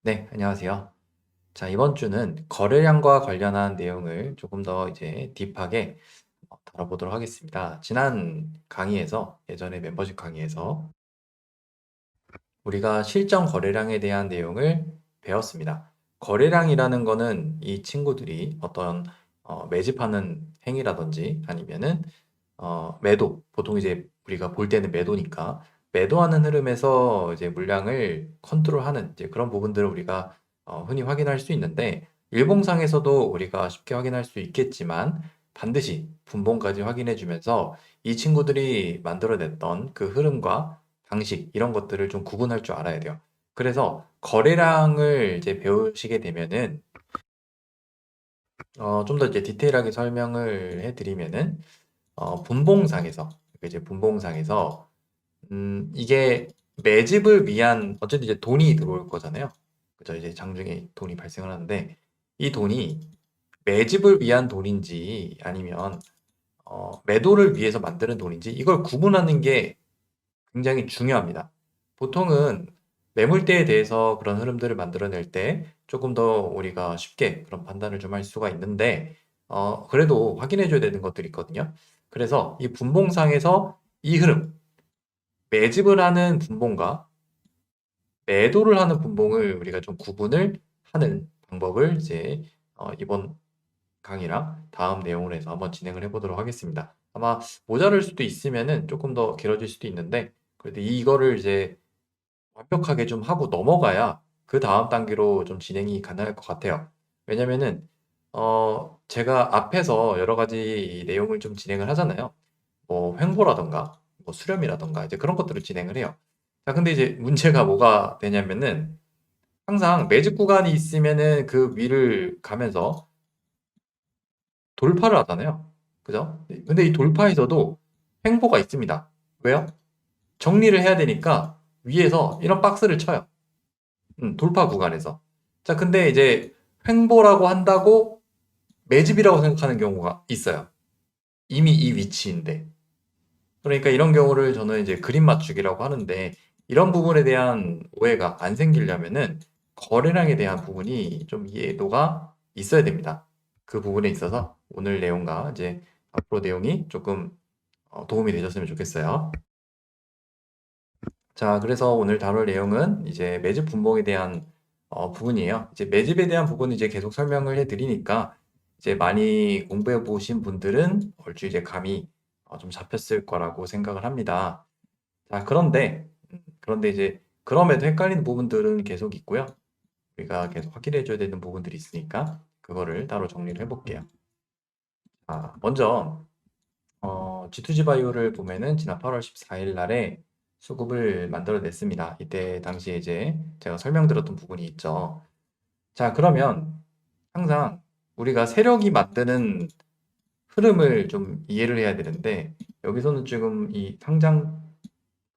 네, 안녕하세요. 자, 이번 주는 거래량과 관련한 내용을 조금 더 이제 딥하게 다뤄보도록 하겠습니다. 지난 강의에서, 예전에 멤버십 강의에서 우리가 실전 거래량에 대한 내용을 배웠습니다. 거래량이라는 거는 이 친구들이 어떤 매집하는 행위라든지 아니면은 매도, 보통 이제 우리가 볼 때는 매도니까 매도하는 흐름에서 이제 물량을 컨트롤하는 이제 그런 부분들을 우리가 흔히 확인할 수 있는데 일봉상에서도 우리가 쉽게 확인할 수 있겠지만 반드시 분봉까지 확인해 주면서 이 친구들이 만들어냈던 그 흐름과 방식 이런 것들을 좀 구분할 줄 알아야 돼요. 그래서 거래량을 이제 배우시게 되면은 좀 더 이제 디테일하게 설명을 해드리면은 분봉상에서 이제 분봉상에서 이게 매집을 위한 어쨌든 이제 돈이 들어올 거잖아요. 그죠? 이제 장중에 돈이 발생을 하는데 이 돈이 매집을 위한 돈인지 아니면 매도를 위해서 만드는 돈인지 이걸 구분하는 게 굉장히 중요합니다. 보통은 매물대에 대해서 그런 흐름들을 만들어낼 때 조금 더 우리가 쉽게 그런 판단을 좀 할 수가 있는데, 그래도 확인해 줘야 되는 것들이 있거든요. 그래서 이 분봉상에서 이 흐름, 매집을 하는 분봉과 매도를 하는 분봉을 우리가 좀 구분을 하는 방법을 이제 이번 강의랑 다음 내용으로 해서 한번 진행을 해보도록 하겠습니다. 아마 모자랄 수도 있으면은 조금 더 길어질 수도 있는데, 그래도 이거를 이제 완벽하게 좀 하고 넘어가야 그 다음 단계로 좀 진행이 가능할 것 같아요. 왜냐면은, 제가 앞에서 여러 가지 내용을 좀 진행을 하잖아요. 뭐, 횡보라던가, 뭐, 수렴이라던가, 이제 그런 것들을 진행을 해요. 자, 근데 이제 문제가 뭐가 되냐면은, 항상 매집 구간이 있으면은 그 위를 가면서 돌파를 하잖아요. 그죠? 근데 이 돌파에서도 횡보가 있습니다. 왜요? 정리를 해야 되니까 위에서 이런 박스를 쳐요. 돌파 구간에서. 자, 근데 이제 횡보라고 한다고 매집이라고 생각하는 경우가 있어요. 이미 이 위치인데. 그러니까 이런 경우를 저는 이제 그림 맞추기라고 하는데 이런 부분에 대한 오해가 안 생기려면은 거래량에 대한 부분이 좀 이해도가 있어야 됩니다. 그 부분에 있어서 오늘 내용과 이제 앞으로 내용이 조금 도움이 되셨으면 좋겠어요. 자, 그래서 오늘 다룰 내용은 이제 매집 분봉에 대한 부분이에요. 이제 매집에 대한 부분은 이제 계속 설명을 해드리니까 이제 많이 공부해 보신 분들은 얼추 이제 감이 좀 잡혔을 거라고 생각을 합니다. 자, 그런데 이제 그럼에도 헷갈리는 부분들은 계속 있고요. 우리가 계속 확인해 줘야 되는 부분들이 있으니까 그거를 따로 정리를 해볼게요. 먼저 G2G 바이오를 보면은 지난 8월 14일 날에 수급을 만들어냈습니다. 이때 당시에 이제 제가 설명드렸던 부분이 있죠. 자, 그러면 항상 우리가 세력이 만드는 흐름을 좀 이해를 해야 되는데 여기서는 지금 이 상장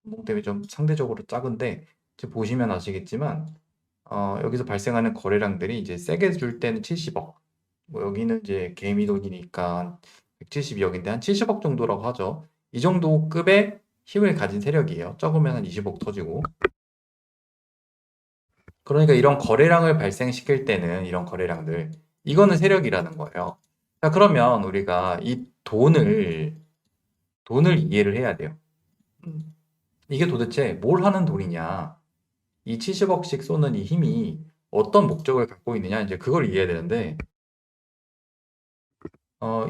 분봉 때문에 좀 상대적으로 작은데 지금 보시면 아시겠지만 여기서 발생하는 거래량들이 이제 세게 줄 때는 70억, 뭐 여기는 이제 개미 돈이니까 172억인데 한 70억 정도라고 하죠. 이 정도 급의 힘을 가진 세력이에요. 적으면 한 20억 터지고. 그러니까 이런 거래량을 발생시킬 때는 이런 거래량들, 이거는 세력이라는 거예요. 자, 그러면 우리가 이 돈을 이해를 해야 돼요. 음, 이게 도대체 뭘 하는 돈이냐? 이 70억씩 쏘는 이 힘이 어떤 목적을 갖고 있느냐? 이제 그걸 이해해야 되는데,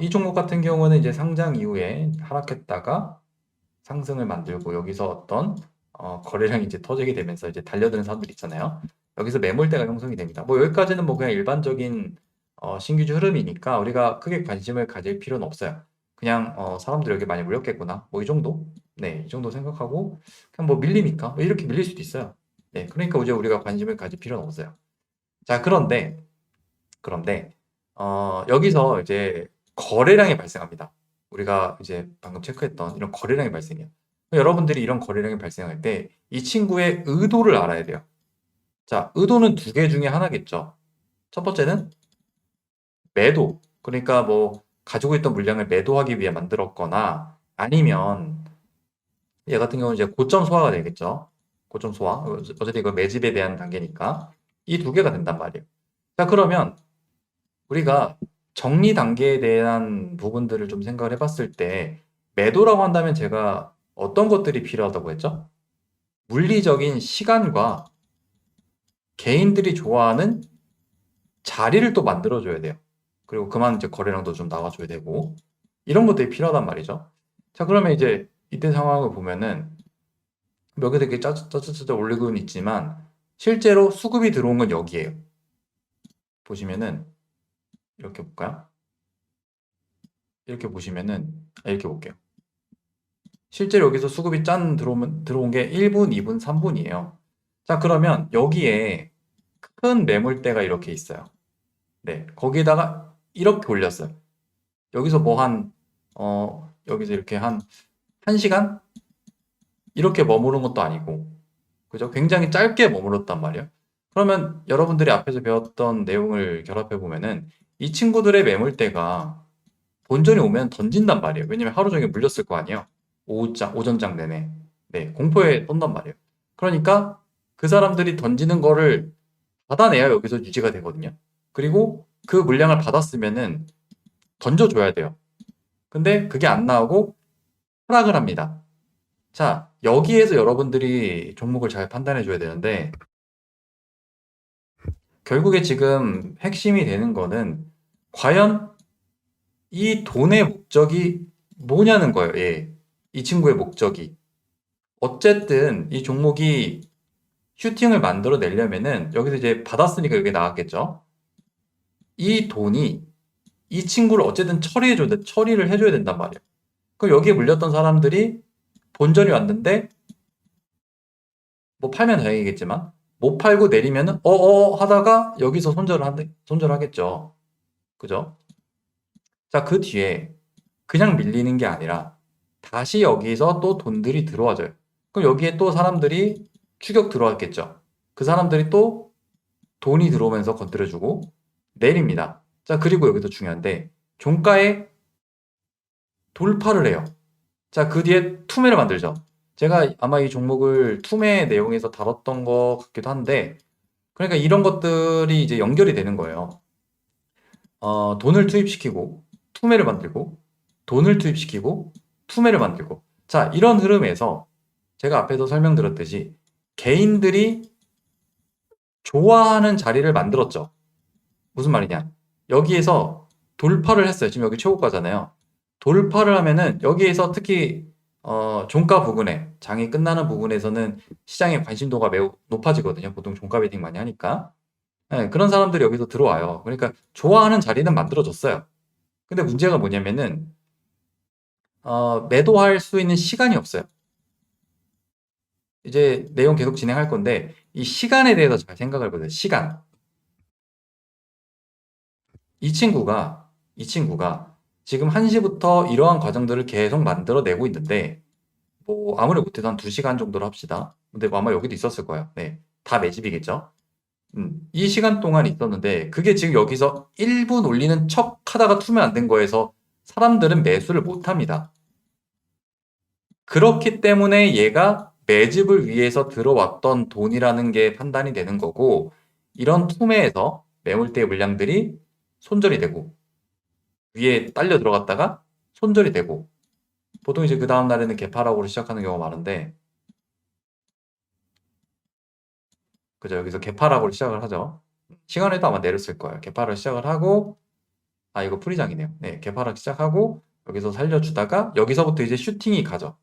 이 종목 같은 경우는 이제 상장 이후에 하락했다가 상승을 만들고 여기서 어떤 거래량이 이제 터지게 되면서 이제 달려드는 사람들 있잖아요. 여기서 매물대가 형성이 됩니다. 뭐 여기까지는 뭐 그냥 일반적인 신규주 흐름이니까 우리가 크게 관심을 가질 필요는 없어요. 그냥 사람들이 여기 많이 몰렸겠구나. 뭐 이 정도? 네, 이 정도 생각하고 그냥 뭐 밀리니까 뭐 이렇게 밀릴 수도 있어요. 네, 그러니까 이제 우리가 관심을 가질 필요는 없어요. 자, 그런데 여기서 이제 거래량이 발생합니다. 우리가 이제 방금 체크했던 이런 거래량이 발생해요. 여러분들이 이런 거래량이 발생할 때 이 친구의 의도를 알아야 돼요. 자, 의도는 두 개 중에 하나겠죠. 첫 번째는 매도. 그러니까 뭐 가지고 있던 물량을 매도하기 위해 만들었거나 아니면 얘 같은 경우는 이제 고점 소화가 되겠죠. 고점 소화. 어쨌든 이거 매집에 대한 단계니까. 이 두 개가 된단 말이에요. 자, 그러면 우리가 정리 단계에 대한 부분들을 좀 생각을 해봤을 때 매도라고 한다면 제가 어떤 것들이 필요하다고 했죠? 물리적인 시간과 개인들이 좋아하는 자리를 또 만들어줘야 돼요. 그리고 그만 이제 거래량도 좀 나와줘야 되고 이런 것들이 필요하단 말이죠. 자, 그러면 이제 이때 상황을 보면은 여기서 이렇게 짜짜짜짜 올리고는 있지만 실제로 수급이 들어온 건 여기에요. 보시면은 이렇게 볼까요? 이렇게 보시면은 이렇게 볼게요. 실제로 여기서 수급이 들어온 게 1분, 2분, 3분이에요. 자, 그러면 여기에 큰 매물대가 이렇게 있어요. 네, 거기에다가 이렇게 올렸어요. 여기서 뭐 여기서 이렇게 한 1시간? 이렇게 머무른 것도 아니고, 그죠? 굉장히 짧게 머물렀단 말이에요. 그러면 여러분들이 앞에서 배웠던 내용을 결합해 보면은 이 친구들의 매물대가 본전이 오면 던진단 말이에요. 왜냐면 하루 종일 물렸을 거 아니에요. 오전장 내내. 네, 공포에 떤단 말이에요. 그러니까 그 사람들이 던지는 거를 받아내야 여기서 유지가 되거든요. 그리고 그 물량을 받았으면은 던져줘야 돼요. 근데 그게 안 나오고 하락을 합니다. 자, 여기에서 여러분들이 종목을 잘 판단해 줘야 되는데, 결국에 지금 핵심이 되는 거는 과연 이 돈의 목적이 뭐냐는 거예요. 예. 이 친구의 목적이. 어쨌든 이 종목이 슈팅을 만들어 내려면은 여기서 이제 받았으니까 여기 나왔겠죠. 이 돈이 이 친구를 어쨌든 처리를 해줘야 된단 말이에요. 그럼 여기에 물렸던 사람들이 본전이 왔는데 뭐 팔면 다행이겠지만 못 팔고 내리면은 하다가 여기서 손절하겠죠. 그죠? 자, 그 뒤에 그냥 밀리는 게 아니라 다시 여기서 또 돈들이 들어와줘요. 그럼 여기에 또 사람들이 추격 들어왔겠죠. 그 사람들이 또 돈이 들어오면서 건드려주고 내립니다. 자, 그리고 여기도 중요한데 종가에 돌파를 해요. 자, 그 뒤에 투매를 만들죠. 제가 아마 이 종목을 투매 내용에서 다뤘던 것 같기도 한데, 그러니까 이런 것들이 이제 연결이 되는 거예요. 돈을 투입시키고, 투매를 만들고, 돈을 투입시키고, 투매를 만들고. 자, 이런 흐름에서 제가 앞에서 설명드렸듯이 개인들이 좋아하는 자리를 만들었죠. 무슨 말이냐? 여기에서 돌파를 했어요. 지금 여기 최고가잖아요. 돌파를 하면은 여기에서 특히 종가 부근에 장이 끝나는 부분에서는 시장의 관심도가 매우 높아지거든요. 보통 종가 베팅 많이 하니까. 네, 그런 사람들이 여기서 들어와요. 그러니까 좋아하는 자리는 만들어졌어요. 근데 문제가 뭐냐면은 매도할 수 있는 시간이 없어요. 이제 내용 계속 진행할 건데 이 시간에 대해서 잘 생각을 보세요. 시간. 이 친구가 지금 1시부터 이러한 과정들을 계속 만들어내고 있는데 뭐 아무리 못해도 한 2시간 정도로 합시다. 근데 뭐 아마 여기도 있었을 거예요. 네. 다 매집이겠죠. 이 시간 동안 있었는데 그게 지금 여기서 1분 올리는 척 하다가 투면 안 된 거에서 사람들은 매수를 못 합니다. 그렇기 때문에 얘가 매집을 위해서 들어왔던 돈이라는 게 판단이 되는 거고 이런 투매에서 매물대 물량들이 손절이 되고 위에 딸려 들어갔다가 손절이 되고 보통 이제 그 다음 날에는 개파락으로 시작하는 경우가 많은데 그죠? 여기서 개파락으로 시작을 하죠. 시간에도 아마 내렸을 거예요. 개파락 시작을 하고 이거 프리장이네요. 네, 개파락 시작하고 여기서 살려주다가 여기서부터 이제 슈팅이 가죠.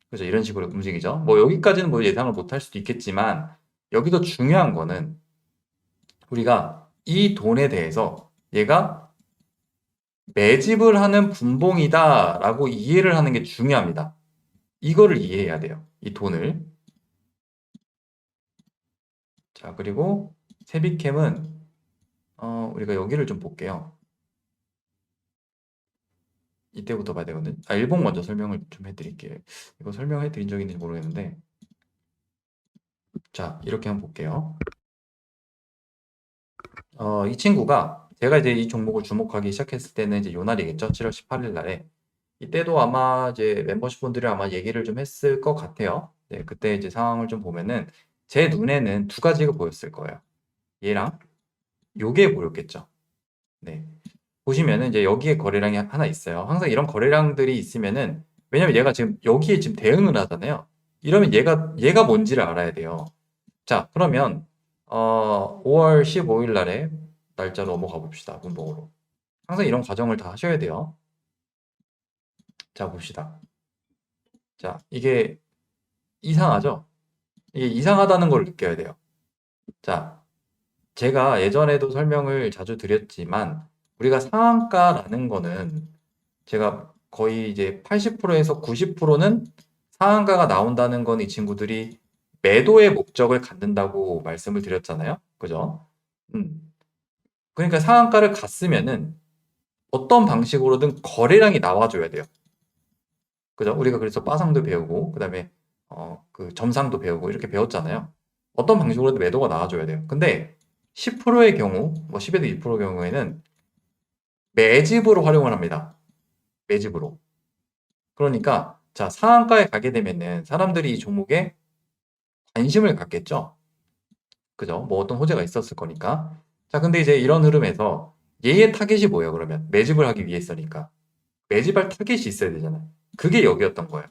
그죠? 이런 식으로 움직이죠. 뭐 여기까지는 뭐 예상을 못 할 수도 있겠지만 여기서 중요한 거는 우리가 이 돈에 대해서 얘가 매집을 하는 분봉이다라고 이해를 하는 게 중요합니다. 이거를 이해해야 돼요. 이 돈을. 자, 그리고 세비캠은 우리가 여기를 좀 볼게요. 이때부터 봐야 되거든. 일봉 먼저 설명을 좀 해드릴게요. 이거 설명해 드린 적이 있는지 모르겠는데 자, 이렇게 한번 볼게요. 이 친구가 제가 이제 이 종목을 주목하기 시작했을 때는 이제 요 날이겠죠. 7월 18일 날에. 이때도 아마 이제 멤버십 분들이 아마 얘기를 좀 했을 것 같아요. 네, 그때 이제 상황을 좀 보면은 제 눈에는 두 가지가 보였을 거예요. 얘랑 요게 보였겠죠. 네. 보시면은 이제 여기에 거래량이 하나 있어요. 항상 이런 거래량들이 있으면은 왜냐면 얘가 지금 여기에 지금 대응을 하잖아요. 이러면 얘가 뭔지를 알아야 돼요. 자, 그러면 5월 15일 날에 날짜로 넘어가 봅시다. 문봉으로. 항상 이런 과정을 다 하셔야 돼요. 자, 봅시다. 자, 이게 이상하죠? 이게 이상하다는 걸 느껴야 돼요. 자, 제가 예전에도 설명을 자주 드렸지만 우리가 상한가라는 거는 제가 거의 이제 80%에서 90%는 상한가가 나온다는 건 이 친구들이 매도의 목적을 갖는다고 말씀을 드렸잖아요. 그죠? 음. 그러니까 상한가를 갔으면은 어떤 방식으로든 거래량이 나와줘야 돼요. 그죠? 우리가 그래서 빠상도 배우고, 그 다음에, 그 점상도 배우고, 이렇게 배웠잖아요. 어떤 방식으로든 매도가 나와줘야 돼요. 근데 10%의 경우, 뭐 10에서 2%의 경우에는 매집으로 활용을 합니다. 매집으로. 그러니까, 자, 상한가에 가게 되면은 사람들이 이 종목에 관심을 갖겠죠? 그죠? 뭐 어떤 호재가 있었을 거니까. 자, 근데 이제 이런 흐름에서 얘의 타겟이 뭐예요, 그러면? 매집을 하기 위해서니까. 매집할 타겟이 있어야 되잖아요. 그게 여기였던 거예요.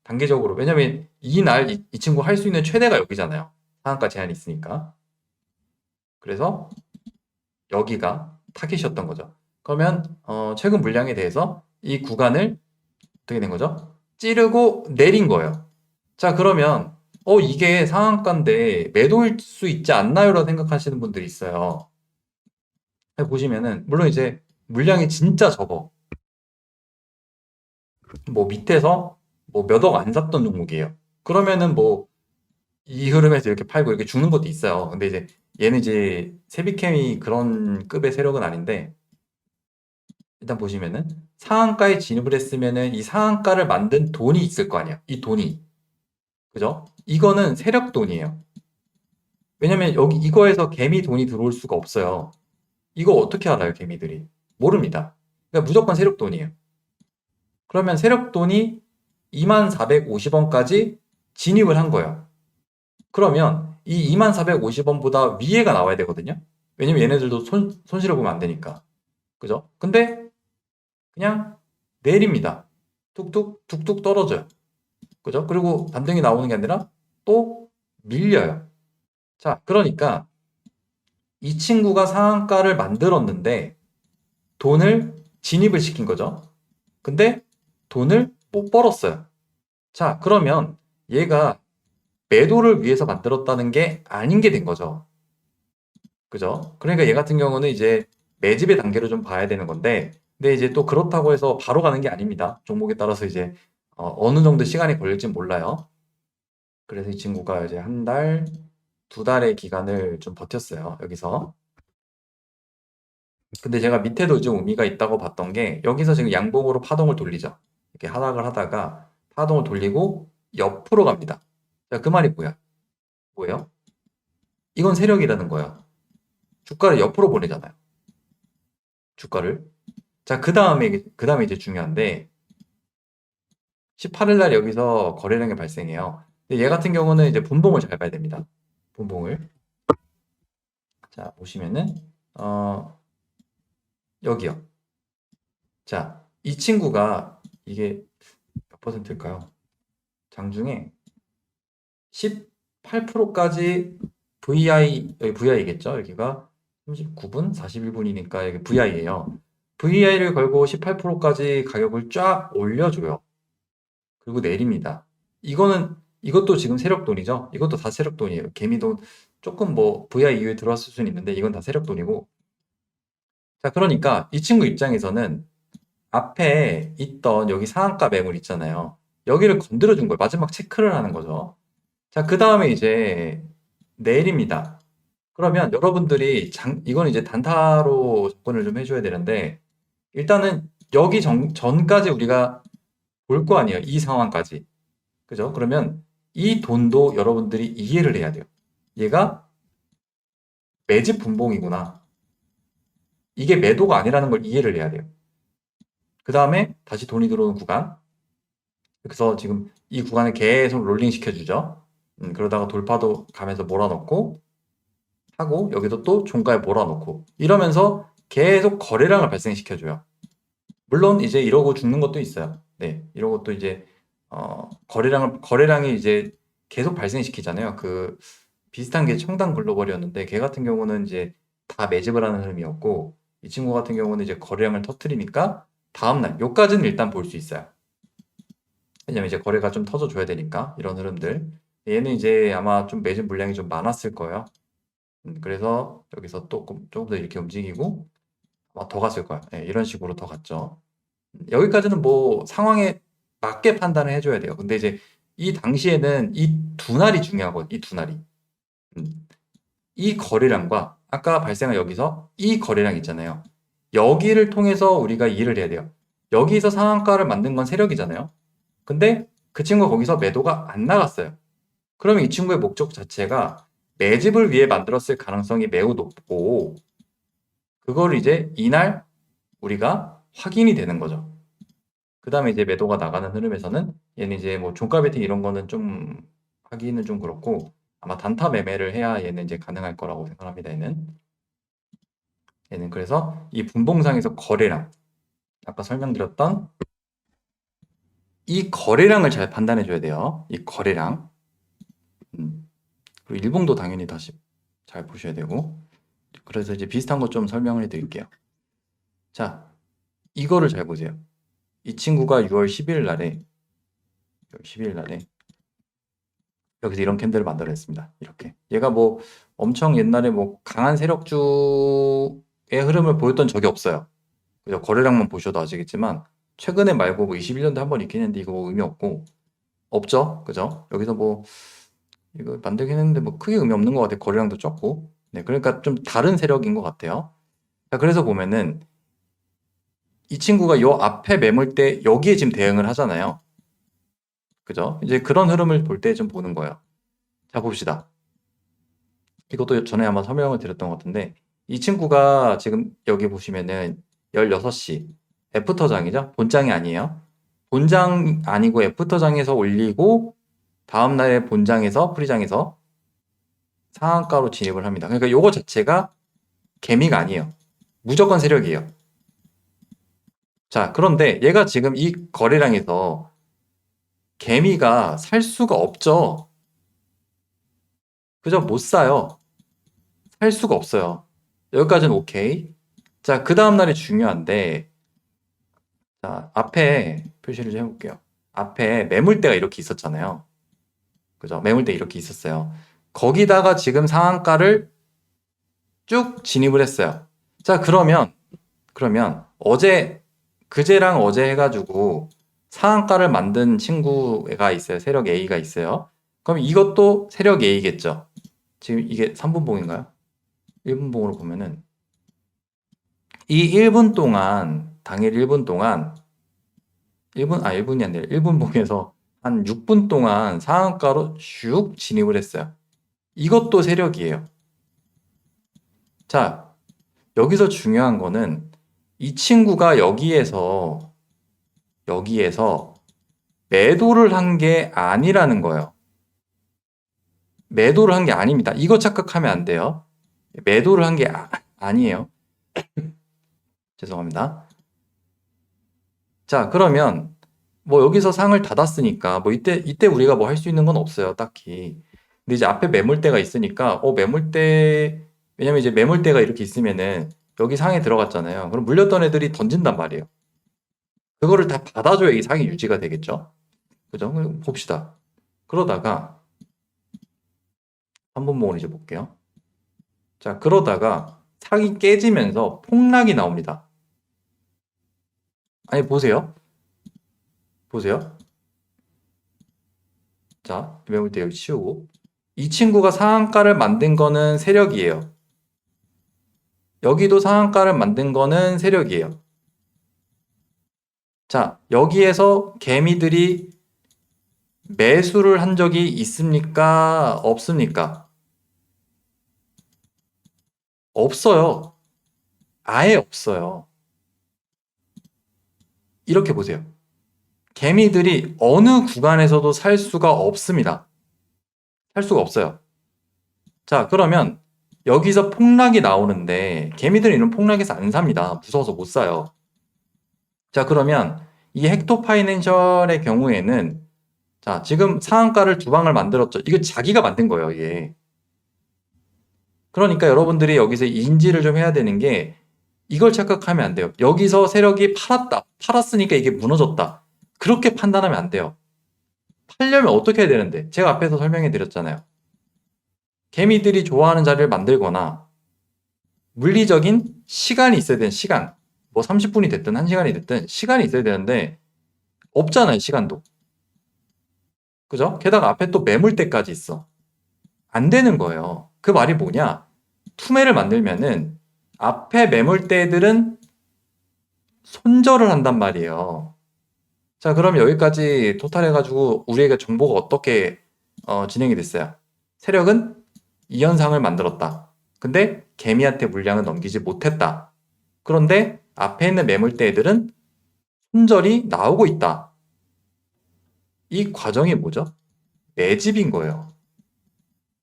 단계적으로. 왜냐면 이 친구 할 수 있는 최대가 여기잖아요. 상한가 제한이 있으니까. 그래서 여기가 타겟이었던 거죠. 그러면 최근 물량에 대해서 이 구간을 어떻게 된 거죠? 찌르고 내린 거예요. 자, 그러면 이게 상한가인데 매도일 수 있지 않나요? 라고 생각하시는 분들이 있어요. 보시면은 물론 이제 물량이 진짜 적어. 뭐 밑에서 뭐 몇 억 안 샀던 종목이에요. 그러면은 뭐 이 흐름에서 이렇게 팔고 이렇게 죽는 것도 있어요. 근데 이제 얘는 이제 세비캠이 그런 급의 세력은 아닌데 일단 보시면은 상한가에 진입을 했으면은 이 상한가를 만든 돈이 있을 거 아니야. 이 돈이. 그죠? 이거는 세력 돈이에요. 왜냐면 여기 이거에서 개미 돈이 들어올 수가 없어요. 이거 어떻게 알아요, 개미들이? 모릅니다. 그러니까 무조건 세력 돈이에요. 그러면 세력 돈이 2450원까지 진입을 한 거예요. 그러면 이 2450원보다 위에가 나와야 되거든요. 왜냐면 얘네들도 손실을 보면 안 되니까. 그죠? 근데 그냥 내립니다. 툭툭 툭툭 떨어져요. 그죠? 그리고 반등이 나오는 게 아니라 또 밀려요. 자, 그러니까 이 친구가 상한가를 만들었는데 돈을 진입을 시킨 거죠. 근데 돈을 못 벌었어요. 자, 그러면 얘가 매도를 위해서 만들었다는 게 아닌 게 된 거죠. 그죠? 그러니까 얘 같은 경우는 이제 매집의 단계로 좀 봐야 되는 건데, 근데 이제 또 그렇다고 해서 바로 가는 게 아닙니다. 종목에 따라서 이제 어느 정도 시간이 걸릴지 몰라요. 그래서 이 친구가 이제 한 달, 두 달의 기간을 좀 버텼어요. 여기서. 근데 제가 밑에도 좀 의미가 있다고 봤던 게 여기서 지금 양봉으로 파동을 돌리죠. 이렇게 하락을 하다가 파동을 돌리고 옆으로 갑니다. 자, 그 말이 뭐야? 뭐예요? 이건 세력이라는 거예요. 주가를 옆으로 보내잖아요. 주가를. 자, 그 다음에 이제 중요한데 18일 날 여기서 거래량이 발생해요. 근데 얘 같은 경우는 이제 분봉을 잘 봐야 됩니다. 분봉을. 자, 보시면은 여기요. 자, 이 친구가 이게 몇 퍼센트일까요? 장중에 18%까지 여기 VI겠죠? 여기가 39분, 41분이니까 여기 VI예요. VI를 걸고 18%까지 가격을 쫙 올려줘요. 그리고 내립니다. 이것도 지금 세력돈이죠? 이것도 다 세력돈이에요. 개미돈, 조금 뭐 VI 이후에 들어왔을 수는 있는데 이건 다 세력돈이고. 자, 그러니까 이 친구 입장에서는 앞에 있던 여기 상한가 매물 있잖아요. 여기를 건드려 준 거예요. 마지막 체크를 하는 거죠. 자, 그 다음에 이제 내일입니다. 그러면 여러분들이 이거는 이제 단타로 접근을 좀 해줘야 되는데, 일단은 여기 전까지 우리가 볼 거 아니에요. 이 상황까지. 그죠? 그러면 이 돈도 여러분들이 이해를 해야 돼요. 얘가 매집 분봉이구나. 이게 매도가 아니라는 걸 이해를 해야 돼요. 그 다음에 다시 돈이 들어오는 구간. 그래서 지금 이 구간을 계속 롤링 시켜주죠. 그러다가 돌파도 가면서 몰아넣고, 하고 여기도 또 종가에 몰아놓고 이러면서 계속 거래량을 발생시켜줘요. 물론 이제 이러고 죽는 것도 있어요. 네, 이런 것도 이제 거래량이 이제 계속 발생시키잖아요. 그 비슷한 게 청담 글로벌이었는데 걔 같은 경우는 이제 다 매집을 하는 흐름이었고 이 친구 같은 경우는 이제 거래량을 터트리니까 다음날 요까지는 일단 볼 수 있어요. 왜냐면 이제 거래가 좀 터져줘야 되니까 이런 흐름들. 얘는 이제 아마 좀 매집 물량이 좀 많았을 거예요. 그래서 여기서 또 조금 더 이렇게 움직이고 아마 더 갔을 거예요. 예, 이런 식으로 더 갔죠. 여기까지는 뭐 상황에 맞게 판단을 해줘야 돼요. 근데 이제 이 당시에는 이 두 날이 중요하거든요. 이 두 날이. 이 거래량과 아까 발생한 여기서 이 거래량 있잖아요. 여기를 통해서 우리가 이해를 해야 돼요. 여기서 상한가를 만든 건 세력이잖아요. 근데 그 친구가 거기서 매도가 안 나갔어요. 그러면 이 친구의 목적 자체가 매집을 위해 만들었을 가능성이 매우 높고 그걸 이제 이날 우리가 확인이 되는 거죠. 그 다음에 이제 매도가 나가는 흐름에서는 얘는 이제 뭐 종가 베팅 이런 거는 좀 하기는 좀 그렇고 아마 단타 매매를 해야 얘는 이제 가능할 거라고 생각합니다. 얘는 그래서 이 분봉상에서 거래량 아까 설명드렸던 이 거래량을 잘 판단해 줘야 돼요. 이 거래량. 그리고 일봉도 당연히 다시 잘 보셔야 되고. 그래서 이제 비슷한 것 좀 설명을 해 드릴게요. 자, 이거를 잘 보세요. 이 친구가 6월 10일 날에 여기서 이런 캔들을 만들어냈습니다. 이렇게. 얘가 뭐 엄청 옛날에 뭐 강한 세력주의 흐름을 보였던 적이 없어요. 그죠? 거래량만 보셔도 아시겠지만 최근에 말고 뭐 21년도에 한 번 있긴 했는데 이거 뭐 의미 없고 없죠. 그죠? 여기서 뭐 이거 만들긴 했는데 뭐 크게 의미 없는 것 같아요. 거래량도 적고. 네, 그러니까 좀 다른 세력인 것 같아요. 자, 그래서 보면은 이 친구가 요 앞에 매물대 여기에 지금 대응을 하잖아요. 그죠? 이제 그런 흐름을 볼 때 좀 보는 거예요. 자, 봅시다. 이것도 전에 아마 설명을 드렸던 것 같은데 이 친구가 지금 여기 보시면은 16시 애프터장이죠? 본장이 아니에요. 본장 아니고 애프터장에서 올리고 다음날에 본장에서 프리장에서 상한가로 진입을 합니다. 그러니까 요거 자체가 개미가 아니에요. 무조건 세력이에요. 자, 그런데 얘가 지금 이 거래량에서 개미가 살 수가 없죠. 그죠? 못 사요. 살 수가 없어요. 여기까지는 오케이. 자, 그 다음날이 중요한데 자, 앞에 표시를 좀 해볼게요. 앞에 매물대가 이렇게 있었잖아요. 그죠? 매물대 이렇게 있었어요. 거기다가 지금 상한가를 쭉 진입을 했어요. 자, 그러면 그제랑 어제 해가지고 상한가를 만든 친구가 있어요. 세력 A가 있어요. 그럼 이것도 세력 A겠죠? 지금 이게 3분봉인가요? 1분봉으로 보면은 이 1분 동안, 당일 1분 동안 1분이 아니라 1분봉에서 한 6분 동안 상한가로 슉 진입을 했어요. 이것도 세력이에요. 자, 여기서 중요한 거는 이 친구가 여기에서 매도를 한 게 아니라는 거예요. 매도를 한 게 아닙니다. 이거 착각하면 안 돼요. 매도를 한 게 아니에요. 죄송합니다. 자, 그러면 뭐 여기서 상을 닫았으니까 뭐 이때 우리가 뭐 할 수 있는 건 없어요, 딱히. 근데 이제 앞에 매물대가 있으니까 매물대 왜냐면 이제 매물대가 이렇게 있으면은 여기 상에 들어갔잖아요. 그럼 물렸던 애들이 던진단 말이에요. 그거를 다 받아줘야 이 상이 유지가 되겠죠. 그죠? 그럼 봅시다. 그러다가 한 번목을 이제 볼게요. 자, 그러다가 상이 깨지면서 폭락이 나옵니다. 아니, 보세요. 보세요. 자, 매물대 여기 치우고. 이 친구가 상한가를 만든 거는 세력이에요. 여기도 상한가를 만든 거는 세력이에요. 자, 여기에서 개미들이 매수를 한 적이 있습니까? 없습니까? 없어요. 아예 없어요. 이렇게 보세요. 개미들이 어느 구간에서도 살 수가 없습니다. 살 수가 없어요. 자, 그러면 여기서 폭락이 나오는데 개미들은 이런 폭락에서 안 삽니다. 무서워서 못 사요. 자, 그러면 이 헥토 파이낸셜의 경우에는 자, 지금 상한가를 두 방을 만들었죠. 이거 자기가 만든 거예요, 이게. 그러니까 여러분들이 여기서 인지를 좀 해야 되는 게 이걸 착각하면 안 돼요. 여기서 세력이 팔았다. 팔았으니까 이게 무너졌다. 그렇게 판단하면 안 돼요. 팔려면 어떻게 해야 되는데? 제가 앞에서 설명해 드렸잖아요. 개미들이 좋아하는 자리를 만들거나 물리적인 시간이 있어야 되는 시간. 뭐 30분이 됐든 1시간이 됐든 시간이 있어야 되는데 없잖아요, 시간도. 그죠? 게다가 앞에 또 매물대까지 있어. 안 되는 거예요. 그 말이 뭐냐? 투매를 만들면은 앞에 매물대들은 손절을 한단 말이에요. 자, 그럼 여기까지 토탈해가지고 우리에게 정보가 어떻게 진행이 됐어요? 세력은 이 현상을 만들었다. 근데 개미한테 물량을 넘기지 못했다. 그런데 앞에 있는 매물대들은 손절이 나오고 있다. 이 과정이 뭐죠? 매집인 거예요.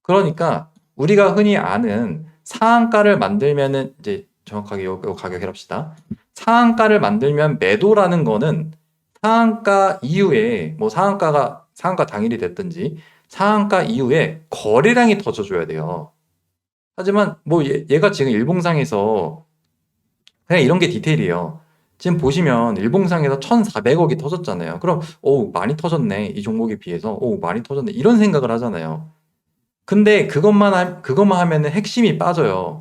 그러니까 우리가 흔히 아는 상한가를 만들면은 이제 정확하게 요 가격 해봅시다. 상한가를 만들면 매도라는 거는 상한가 이후에 뭐 상한가 당일이 됐든지 상한가 이후에 거래량이 터져줘야 돼요. 하지만 뭐 얘가 지금 일봉상에서 그냥 이런 게 디테일이에요. 지금 보시면 일봉상에서 1,400억이 터졌잖아요. 그럼 오 많이 터졌네. 이 종목에 비해서 오 많이 터졌네. 이런 생각을 하잖아요. 근데 그것만 하면은 핵심이 빠져요.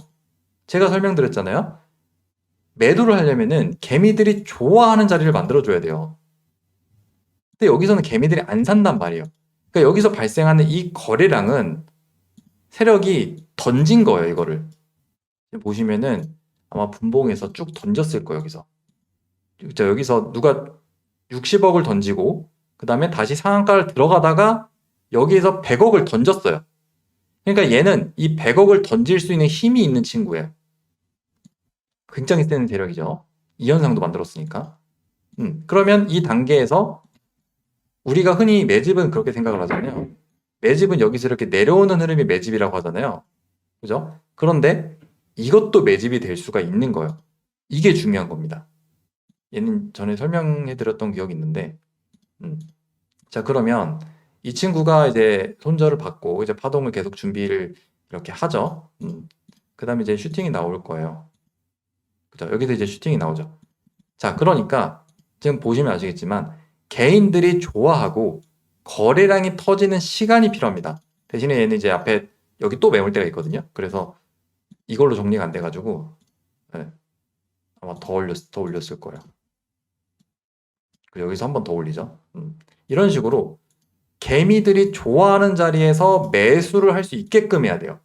제가 설명드렸잖아요. 매도를 하려면은 개미들이 좋아하는 자리를 만들어줘야 돼요. 근데 여기서는 개미들이 안 산단 말이에요. 그러니까 여기서 발생하는 이 거래량은 세력이 던진 거예요, 이거를. 보시면은 아마 분봉에서 쭉 던졌을 거예요, 여기서. 자, 여기서 누가 60억을 던지고, 그 다음에 다시 상한가를 들어가다가 여기에서 100억을 던졌어요. 그러니까 얘는 이 100억을 던질 수 있는 힘이 있는 친구예요. 굉장히 센 세력이죠. 이 현상도 만들었으니까. 그러면 이 단계에서 우리가 흔히 매집은 그렇게 생각을 하잖아요. 매집은 여기서 이렇게 내려오는 흐름이 매집이라고 하잖아요. 그죠? 그런데 이것도 매집이 될 수가 있는 거예요. 이게 중요한 겁니다. 얘는 전에 설명해 드렸던 기억이 있는데, 자, 그러면 이 친구가 이제 손절을 받고 이제 파동을 계속 준비를 이렇게 하죠. 그 다음에 이제 슈팅이 나올 거예요. 그죠? 여기서 이제 슈팅이 나오죠. 자, 그러니까 지금 보시면 아시겠지만 개인들이 좋아하고 거래량이 터지는 시간이 필요합니다. 대신에 얘는 이제 앞에 여기 또 매물대가 있거든요. 그래서 이걸로 정리가 안 돼가지고 네, 아마 더 올렸을 거예요. 그리고 여기서 한 번 더 올리죠. 이런 식으로 개미들이 좋아하는 자리에서 매수를 할 수 있게끔 해야 돼요.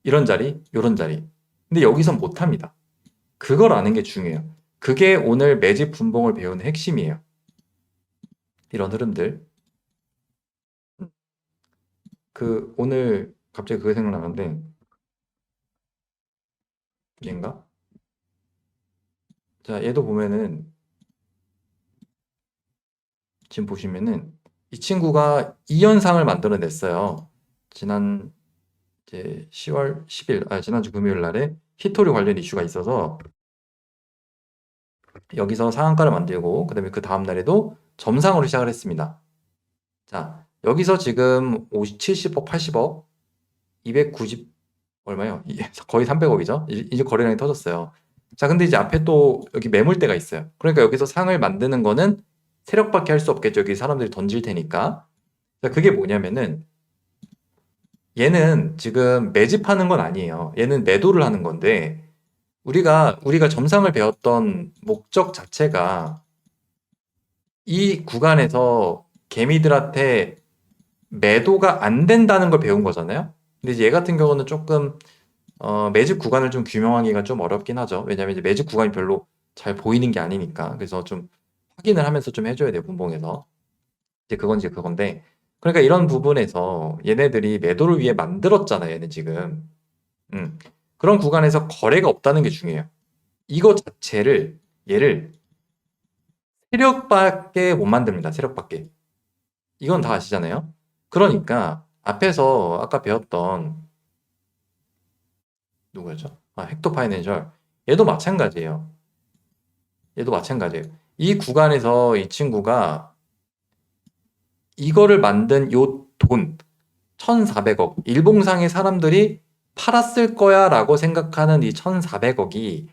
이런 자리, 이런 자리. 근데 여기선 못합니다. 그걸 아는 게 중요해요. 그게 오늘 매집 분봉을 배우는 핵심이에요. 이런 흐름들. 오늘 갑자기 그게 생각나는데, 얘인가? 자, 얘도 보면은, 지금 보시면은, 이 친구가 이 현상을 만들어냈어요. 지난 이제 10월 10일, 지난주 금요일 날에 히토리 관련 이슈가 있어서, 여기서 상한가를 만들고, 그 다음에 그 다음 날에도 점상으로 시작을 했습니다. 자, 여기서 지금 50, 70억, 80억, 290, 얼마요? 거의 300억이죠? 이제 거래량이 터졌어요. 자, 근데 이제 앞에 또 여기 매물대가 있어요. 그러니까 여기서 상을 만드는 거는 세력밖에 할 수 없겠죠. 여기 사람들이 던질 테니까. 자, 그게 뭐냐면은 얘는 지금 매집하는 건 아니에요. 얘는 매도를 하는 건데 우리가 점상을 배웠던 목적 자체가 이 구간에서 개미들한테 매도가 안 된다는 걸 배운 거잖아요. 근데 이제 얘 같은 경우는 조금 매집 구간을 좀 규명하기가 좀 어렵긴 하죠. 왜냐면 이제 매집 구간이 별로 잘 보이는 게 아니니까. 그래서 좀 확인을 하면서 좀 해줘야 돼요, 분봉에서. 이제 그건데. 그러니까 이런 부분에서 얘네들이 매도를 위해 만들었잖아요, 얘는 지금. 음. 그런 구간에서 거래가 없다는 게 중요해요. 이거 자체를, 얘를 세력밖에 못 만듭니다, 세력밖에. 이건 다 아시잖아요. 그러니까 앞에서 아까 배웠던 누구였죠? 헥토 파이낸셜. 얘도 마찬가지예요. 얘도 마찬가지예요. 이 구간에서 이 친구가 이거를 만든 요 돈 1,400억 일봉상의 사람들이 팔았을 거야라고 생각하는 이 1,400억이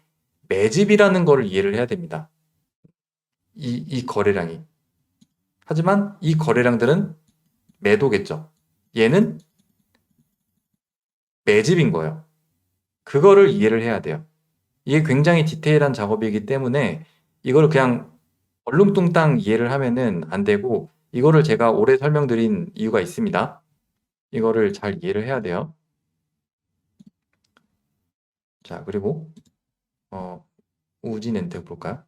매집이라는 거를 이해를 해야 됩니다. 이 거래량이. 하지만 이 거래량들은 매도겠죠. 얘는 매집인 거예요. 그거를 이해를 해야 돼요. 이게 굉장히 디테일한 작업이기 때문에 이거를 그냥 얼렁뚱땅 이해를 하면은 안 되고 이거를 제가 오래 설명드린 이유가 있습니다. 이거를 잘 이해를 해야 돼요. 자, 그리고 우진엔텍 볼까요?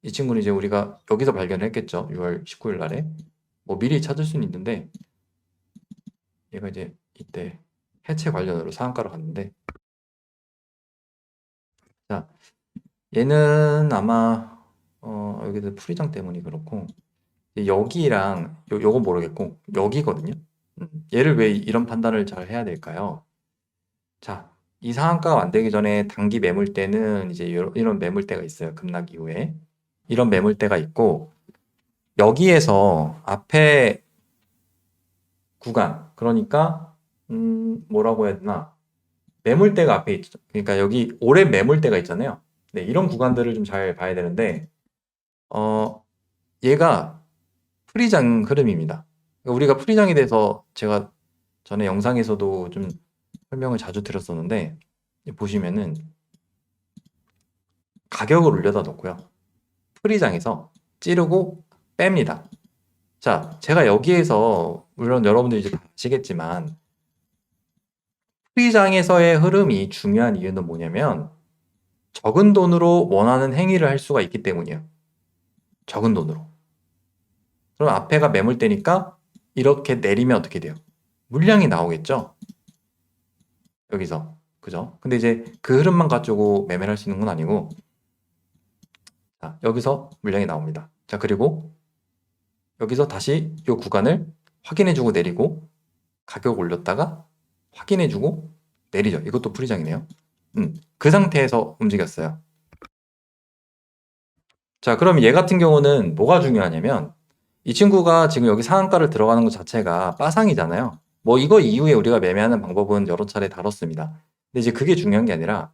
이 친구는 이제 우리가 여기서 발견했겠죠. 6월 19일 날에. 뭐 미리 찾을 수는 있는데 얘가 이제 이때 해체 관련으로 상한가로 갔는데 자, 얘는 아마 여기서 풀이장 때문이 그렇고 여기랑 요건 모르겠고 여기거든요. 얘를 왜 이런 판단을 잘 해야 될까요? 자, 이 상한가가 만들기 전에 단기 매물대는 이제 이런 매물대가 있어요. 급락 이후에. 이런 매물대가 있고 여기에서 앞에 구간 그러니까 뭐라고 해야 되나? 매물대가 앞에 있죠. 그러니까 여기 오랜 매물대가 있잖아요. 네, 이런 구간들을 좀 잘 봐야 되는데 얘가 프리장 흐름입니다. 그러니까 우리가 프리장에 대해서 제가 전에 영상에서도 좀 설명을 자주 드렸었는데 보시면은 가격을 올려다 놓고요. 프리장에서 찌르고 뺍니다. 자, 제가 여기에서 물론 여러분들이 이제 다 아시겠지만 프리장에서의 흐름이 중요한 이유는 뭐냐면 적은 돈으로 원하는 행위를 할 수가 있기 때문이에요. 적은 돈으로. 그럼 앞에가 매물대니까 이렇게 내리면 어떻게 돼요? 물량이 나오겠죠? 여기서. 그죠? 근데 이제 그 흐름만 가지고 매매를 할 수 있는 건 아니고 자, 여기서 물량이 나옵니다. 자, 그리고 여기서 다시 이 구간을 확인해주고 내리고 가격 올렸다가 확인해주고 내리죠. 이것도 프리장이네요. 그 상태에서 움직였어요. 자, 그럼 얘 같은 경우는 뭐가 중요하냐면 이 친구가 지금 여기 상한가를 들어가는 것 자체가 빠상이잖아요. 뭐 이거 이후에 우리가 매매하는 방법은 여러 차례 다뤘습니다. 근데 이제 그게 중요한 게 아니라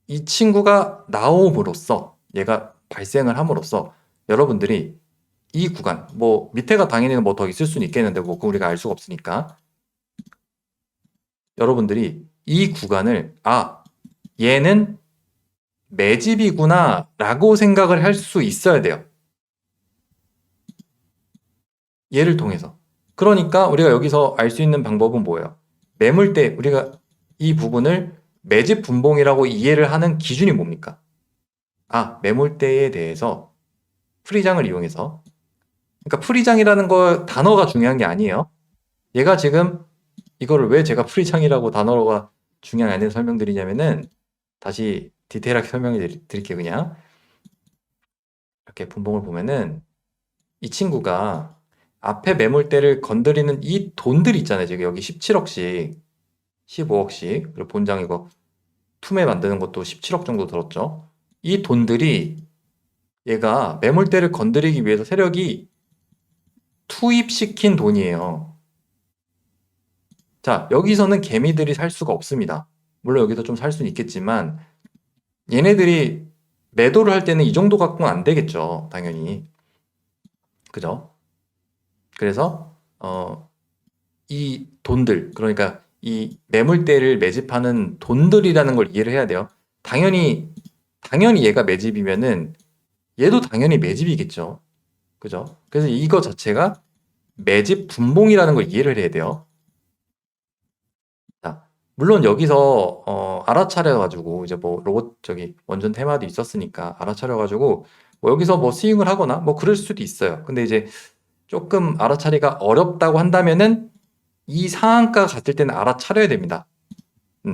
이 친구가 나옴으로써 얘가 발생을 함으로써 여러분들이 이 구간 뭐 밑에가 당연히 뭐 더 있을 수는 있겠는데 뭐 그거 우리가 알 수가 없으니까 여러분들이 이 구간을 얘는 매집이구나 라고 생각을 할 수 있어야 돼요. 얘를 통해서. 그러니까 우리가 여기서 알 수 있는 방법은 뭐예요? 매물대 우리가 이 부분을 매집 분봉이라고 이해를 하는 기준이 뭡니까? 매물대에 대해서 프리장을 이용해서 그러니까 프리장이라는 거 단어가 중요한 게 아니에요. 얘가 지금 이거를 왜 제가 프리장이라고 단어가 중요한 게 아니라 설명드리냐면은 다시 디테일하게 설명해 드릴게요. 그냥 이렇게 분봉을 보면은 이 친구가 앞에 매물대를 건드리는 이 돈들 있잖아요. 지금 여기 17억씩 15억씩 그리고 본장 이거 투매 만드는 것도 17억 정도 들었죠. 이 돈들이 얘가 매물대를 건드리기 위해서 세력이 투입시킨 돈이에요. 자, 여기서는 개미들이 살 수가 없습니다. 물론 여기서 좀 살 수는 있겠지만 얘네들이 매도를 할 때는 이 정도 갖고는 안 되겠죠. 당연히. 그죠? 그래서 이 돈들 그러니까 이 매물대를 매집하는 돈들이라는 걸 이해를 해야 돼요. 당연히 얘가 매집이면은 얘도 당연히 매집이겠죠. 그죠? 그래서 이거 자체가 매집 분봉이라는 걸 이해를 해야 돼요. 자, 물론 여기서 알아차려 가지고 이제 뭐 로봇 원전 테마도 있었으니까 알아차려 가지고 뭐 여기서 뭐 스윙을 하거나 뭐 그럴 수도 있어요. 근데 이제 조금 알아차리가 어렵다고 한다면은 이 상한가 갔을 때는 알아차려야 됩니다.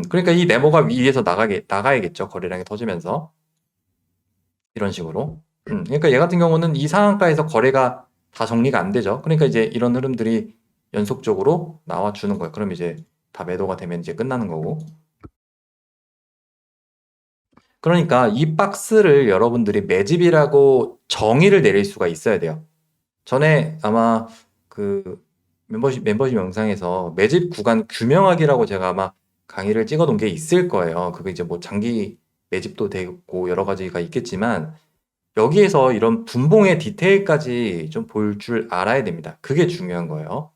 그러니까 이 네모가 위에서 나가야겠죠. 거래량이 터지면서. 이런 식으로. 그러니까 얘 같은 경우는 이 상한가에서 거래가 다 정리가 안 되죠. 그러니까 이제 이런 흐름들이 연속적으로 나와주는 거예요. 그럼 이제 다 매도가 되면 이제 끝나는 거고. 그러니까 이 박스를 여러분들이 매집이라고 정의를 내릴 수가 있어야 돼요. 전에 아마 그 멤버십 영상에서 매집 구간 규명하기라고 제가 아마 강의를 찍어 놓은 게 있을 거예요. 그게 이제 뭐 장기 매집도 되고 여러 가지가 있겠지만 여기에서 이런 분봉의 디테일까지 좀 볼 줄 알아야 됩니다. 그게 중요한 거예요.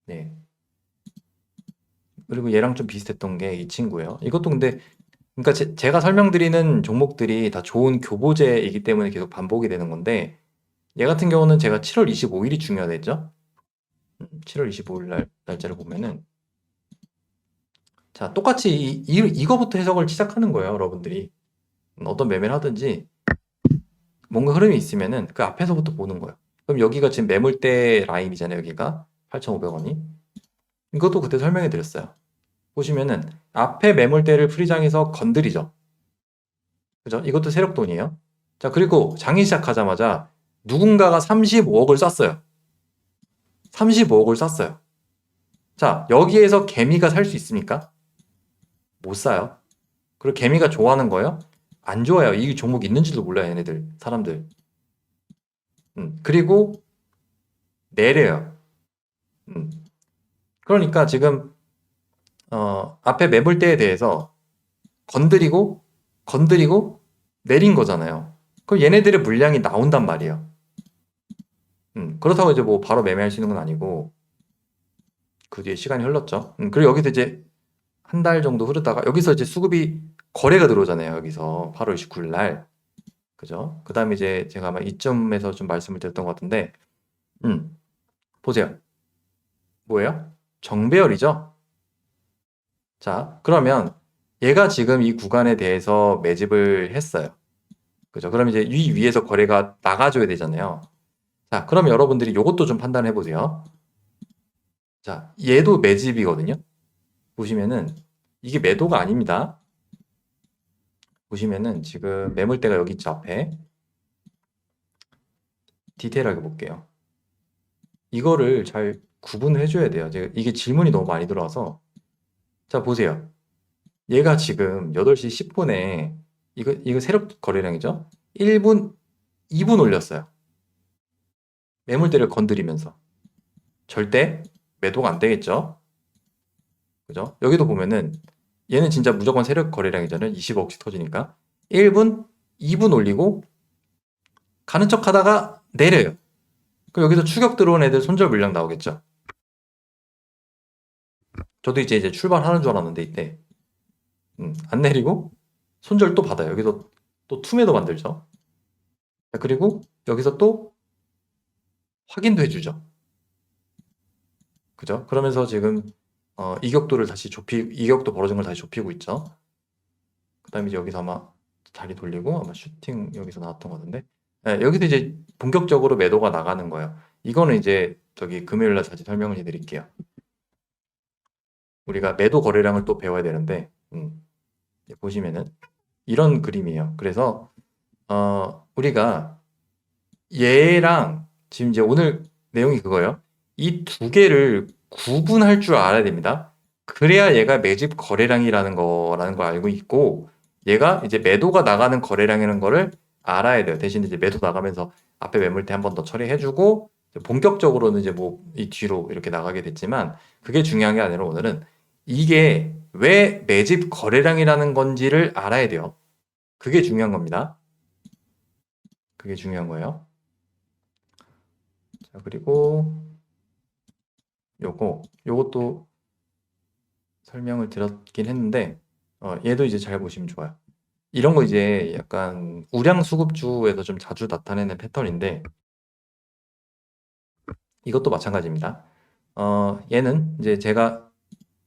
네. 그리고 얘랑 좀 비슷했던 게 이 친구예요. 이것도 근데 그러니까 제가 설명드리는 종목들이 다 좋은 교보제이기 때문에 계속 반복이 되는 건데 얘 같은 경우는 제가 7월 25일이 중요하겠죠? 7월 25일 날짜를 보면은 자 똑같이 이거부터 해석을 시작하는 거예요, 여러분들이. 어떤 매매를 하든지 뭔가 흐름이 있으면은 그 앞에서부터 보는 거예요. 그럼 여기가 지금 매물대 라인이잖아요, 여기가 8,500원이. 이것도 그때 설명해 드렸어요. 보시면은 앞에 매물대를 프리장에서 건드리죠. 그죠? 이것도 세력돈이에요. 자, 그리고 장이 시작하자마자 누군가가 35억을 쐈어요. 35억을 쐈어요. 자, 여기에서 개미가 살 수 있습니까? 못 사요. 그리고 개미가 좋아하는 거예요? 안 좋아요. 이 종목 있는지도 몰라요, 얘네들, 사람들. 그리고 내려요. 음. 그러니까 지금 앞에 매물대에 대해서 건드리고 건드리고 내린 거잖아요. 그럼 얘네들의 물량이 나온단 말이에요. 그렇다고 이제 뭐 바로 매매할 수 있는 건 아니고 그 뒤에 시간이 흘렀죠. 그리고 여기서 이제 한 달 정도 흐르다가 여기서 이제 수급이 거래가 들어오잖아요. 여기서 8월 29일 날. 그죠? 그 다음에 이제 제가 아마 이점에서 좀 말씀을 드렸던 것 같은데, 보세요. 뭐예요? 정배열이죠? 자, 그러면 얘가 지금 이 구간에 대해서 매집을 했어요. 그죠? 그럼 이제 위 위에서 거래가 나가줘야 되잖아요. 자, 그럼 여러분들이 요것도 좀 판단해 보세요. 자, 얘도 매집이거든요. 보시면은 이게 매도가 아닙니다. 보시면은 지금 매물대가 여기 있죠, 앞에. 디테일하게 볼게요. 이거를 잘 구분을 해줘야 돼요. 이게 질문이 너무 많이 들어와서. 자, 보세요. 얘가 지금 8시 10분에 이거 세력 거래량이죠? 1분, 2분 올렸어요. 매물대를 건드리면서. 절대 매도가 안 되겠죠? 그죠? 여기도 보면은 얘는 진짜 무조건 세력 거래량이잖아요. 20억씩 터지니까. 1분, 2분 올리고 가는 척 하다가 내려요. 그럼 여기서 추격 들어온 애들 손절 물량 나오겠죠? 저도 이제 출발하는 줄 알았는데 이때 안 내리고 손절 또 받아요. 여기서 또 투매도 만들죠. 그리고 여기서 또 확인도 해주죠. 그죠? 그러면서 지금 이격도를 다시 이격도 벌어진 걸 다시 좁히고 있죠. 그 다음에 이제 여기서 아마 자리 돌리고 아마 슈팅 여기서 나왔던 것 같은데 네, 여기서 이제 본격적으로 매도가 나가는 거예요. 이거는 이제 저기 금요일 날 다시 설명을 해드릴게요. 우리가 매도 거래량을 또 배워야 되는데 보시면은 이런 그림이에요. 그래서 우리가 얘랑 지금 이제 오늘 내용이 그거예요. 이 두 개를 구분할 줄 알아야 됩니다. 그래야 얘가 매집 거래량이라는 걸 알고 있고 얘가 이제 매도가 나가는 거래량이라는 거를 알아야 돼요. 대신 이제 매도 나가면서 앞에 매물대 한 번 더 처리해주고 본격적으로는 이제 뭐 이 뒤로 이렇게 나가게 됐지만 그게 중요한 게 아니라 오늘은 이게 왜 매집 거래량이라는 건지를 알아야 돼요. 그게 중요한 겁니다. 그게 중요한 거예요. 자, 그리고 요것도 설명을 드렸긴 했는데 얘도 이제 잘 보시면 좋아요. 이런 거 이제 약간 우량 수급주에서 좀 자주 나타내는 패턴인데 이것도 마찬가지입니다. 얘는 이제 제가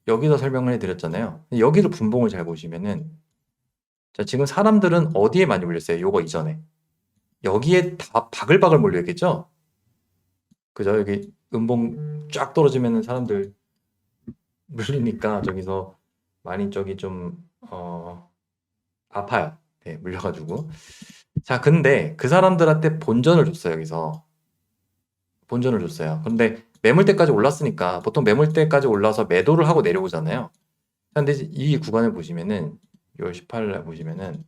여기서 설명을 해드렸잖아요. 여기를 분봉을 잘 보시면은 자, 지금 사람들은 어디에 많이 몰렸어요? 요거 이전에 여기에 다 바글바글 몰려있겠죠? 그죠? 여기 음봉 쫙 떨어지면은 사람들 물리니까 저기서 많이 저기 좀 아파요. 네, 물려가지고. 자, 근데 그 사람들한테 본전을 줬어요, 여기서. 본전을 줬어요. 근데 매물대까지 올랐으니까 보통 매물대까지 올라서 매도를 하고 내려오잖아요. 근데 이 구간을 보시면은 6월 18일 날 보시면은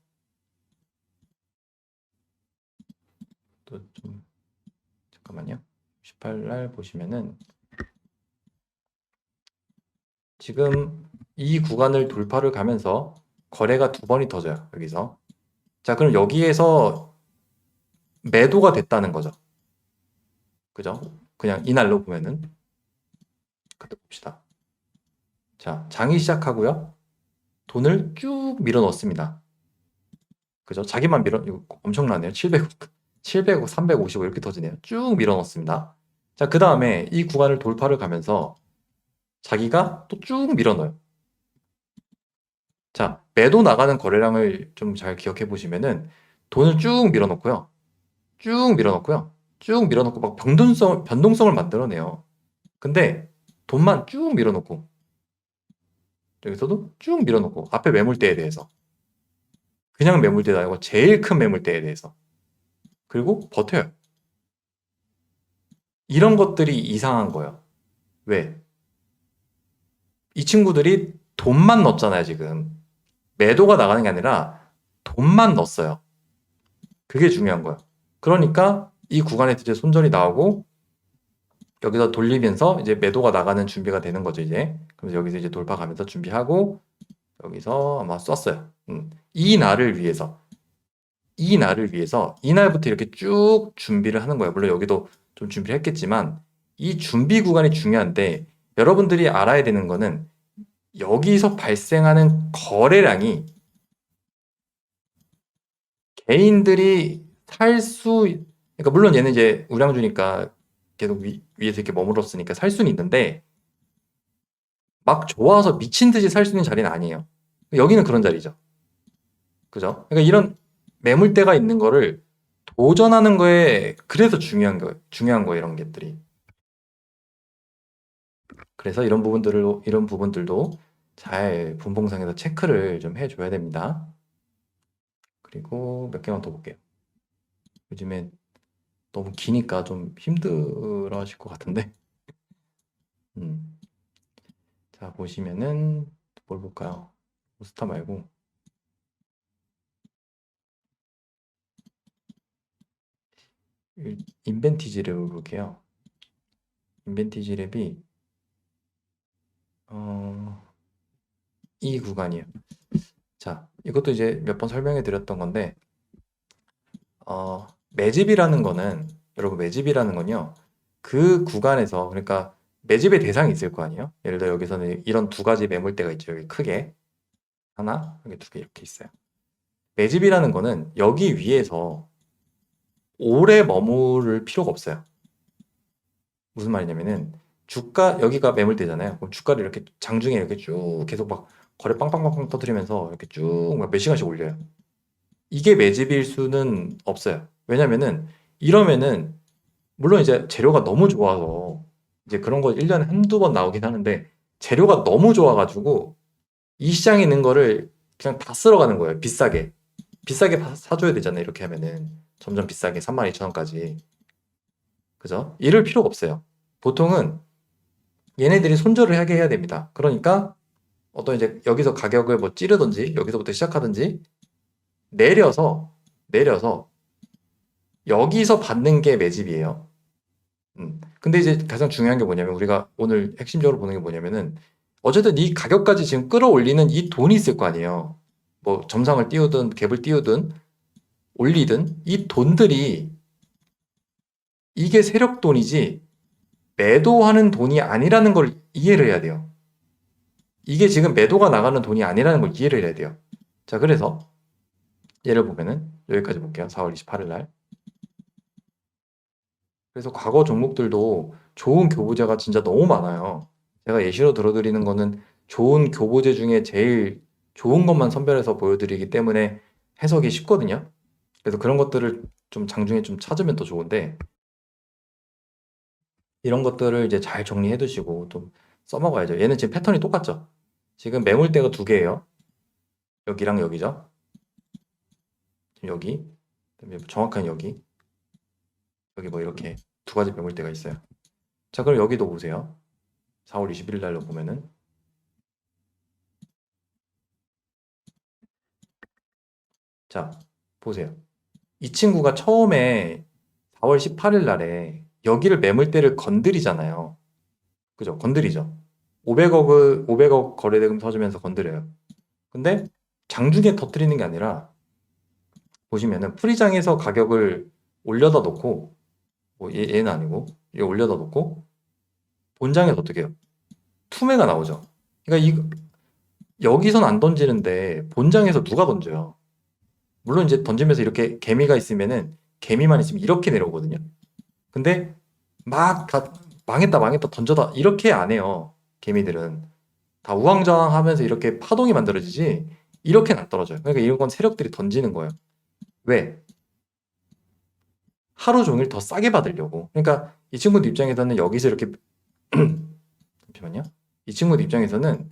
또 좀 잠깐만요. 18일 날 보시면은 지금 이 구간을 돌파를 가면서 거래가 두 번이 터져요. 여기서. 자, 그럼 여기에서 매도가 됐다는 거죠. 그죠? 그냥 이날로 보면은 그때 봅시다. 자, 장이 시작하고요. 돈을 쭉 밀어 넣습니다. 그죠? 자기만 밀어, 이거 엄청나네요. 700억, 350억 이렇게 터지네요. 쭉 밀어 넣습니다. 자, 그 다음에 이 구간을 돌파를 가면서 자기가 또 쭉 밀어 넣어요. 자, 매도 나가는 거래량을 좀 잘 기억해 보시면은 돈을 쭉 밀어 넣고요. 쭉 밀어 넣고요. 쭉 밀어 넣고 막 변동성을 만들어내요. 근데 돈만 쭉 밀어 넣고 여기서도 쭉 밀어 넣고 앞에 매물대에 대해서 그냥 매물대도 아니고 제일 큰 매물대에 대해서 그리고 버텨요. 이런 것들이 이상한 거예요. 왜? 이 친구들이 돈만 넣었잖아요, 지금. 매도가 나가는 게 아니라 돈만 넣었어요. 그게 중요한 거예요. 그러니까 이 구간에서 이제 손절이 나오고 여기서 돌리면서 이제 매도가 나가는 준비가 되는 거죠, 이제. 그래서 여기서 이제 돌파 가면서 준비하고 여기서 아마 썼어요. 이 날을 위해서. 이 날을 위해서 이날부터 이렇게 쭉 준비를 하는 거예요. 물론 여기도 좀 준비를 했겠지만 이 준비 구간이 중요한데 여러분들이 알아야 되는 거는 여기서 발생하는 거래량이 개인들이 그러니까 물론 얘는 이제 우량주니까 계속 위에서 이렇게 머물렀으니까 살 수는 있는데 막 좋아서 미친 듯이 살 수 있는 자리는 아니에요. 여기는 그런 자리죠. 그죠? 그러니까 이런 매물대가 있는 거를 도전하는 거에 그래서 중요한 거예요, 이런 것들이. 그래서 이런 부분들도 잘 분봉상에서 체크를 좀 해줘야 됩니다. 그리고 몇 개만 더 볼게요. 요즘에 너무 기니까 좀 힘들어 하실 것 같은데. 음. 자, 보시면은 뭘 볼까요? 스타 말고 인벤티지 랩을 볼게요. 인벤티지 랩이 이 구간이에요. 자, 이것도 이제 몇 번 설명해 드렸던 건데 매집이라는 거는 여러분 매집이라는 건요. 그 구간에서 그러니까 매집의 대상이 있을 거 아니에요? 예를 들어 여기서는 이런 두 가지 매물대가 있죠. 여기 크게 하나, 여기 두 개 이렇게 있어요. 매집이라는 거는 여기 위에서 오래 머무를 필요가 없어요. 무슨 말이냐면은 주가 여기가 매물대잖아요. 그럼 주가를 이렇게 장중에 이렇게 쭉 계속 막 거래 빵빵빵빵 터뜨리면서 이렇게 쭉 몇 시간씩 올려요. 이게 매집일 수는 없어요. 왜냐면은 이러면은 물론 이제 재료가 너무 좋아서 이제 그런 거 1년에 한두 번 나오긴 하는데 재료가 너무 좋아가지고 이 시장에 있는 거를 그냥 다 쓸어가는 거예요. 비싸게. 비싸게 사줘야 되잖아요. 이렇게 하면은 점점 비싸게 32,000원까지. 그죠? 이럴 필요가 없어요. 보통은 얘네들이 손절을 하게 해야 됩니다. 그러니까 어떤 이제 여기서 가격을 뭐 찌르든지 여기서부터 시작하든지 내려서 여기서 받는 게 매집이에요. 근데 이제 가장 중요한 게 뭐냐면 우리가 오늘 핵심적으로 보는 게 뭐냐면은 어쨌든 이 가격까지 지금 끌어올리는 이 돈이 있을 거 아니에요. 뭐 점상을 띄우든 갭을 띄우든 올리든 이 돈들이 이게 세력 돈이지 매도하는 돈이 아니라는 걸 이해를 해야 돼요. 이게 지금 매도가 나가는 돈이 아니라는 걸 이해를 해야 돼요. 자, 그래서 예를 보면은 여기까지 볼게요. 4월 28일 날. 그래서 과거 종목들도 좋은 교보제가 진짜 너무 많아요. 제가 예시로 들어드리는 거는 좋은 교보제 중에 제일 좋은 것만 선별해서 보여드리기 때문에 해석이 쉽거든요. 그래서 그런 것들을 좀 장중에 좀 찾으면 더 좋은데 이런 것들을 이제 잘 정리해 두시고 좀 써먹어야죠. 얘는 지금 패턴이 똑같죠. 지금 매물대가 두 개예요. 여기랑 여기죠. 여기, 그다음에 정확한 여기 뭐 이렇게 두 가지 매물대가 있어요. 자, 그럼 여기도 보세요. 4월 21일 날로 보면은 자, 보세요. 이 친구가 처음에 4월 18일 날에 여기를 매물대를 건드리잖아요. 그죠? 건드리죠. 500억 거래대금 터지면서 건드려요. 근데 장중에 터뜨리는 게 아니라 보시면은 프리장에서 가격을 올려다 놓고 뭐 얘는 아니고 얘 올려다 놓고 본장에서 어떻게 해요? 투매가 나오죠. 그러니까 여기선 안 던지는데 본장에서 누가 던져요? 물론 이제 던지면서 이렇게 개미가 있으면은 개미만 있으면 이렇게 내려오거든요. 근데 막 다 망했다 던져다 이렇게 안 해요. 개미들은 다 우왕좌왕하면서 이렇게 파동이 만들어지지 이렇게는 안 떨어져요. 그러니까 이런 건 세력들이 던지는 거예요. 왜? 하루 종일 더 싸게 받으려고. 그러니까 이 친구들 입장에서는 여기서 이렇게 잠시만요. 이 친구들 입장에서는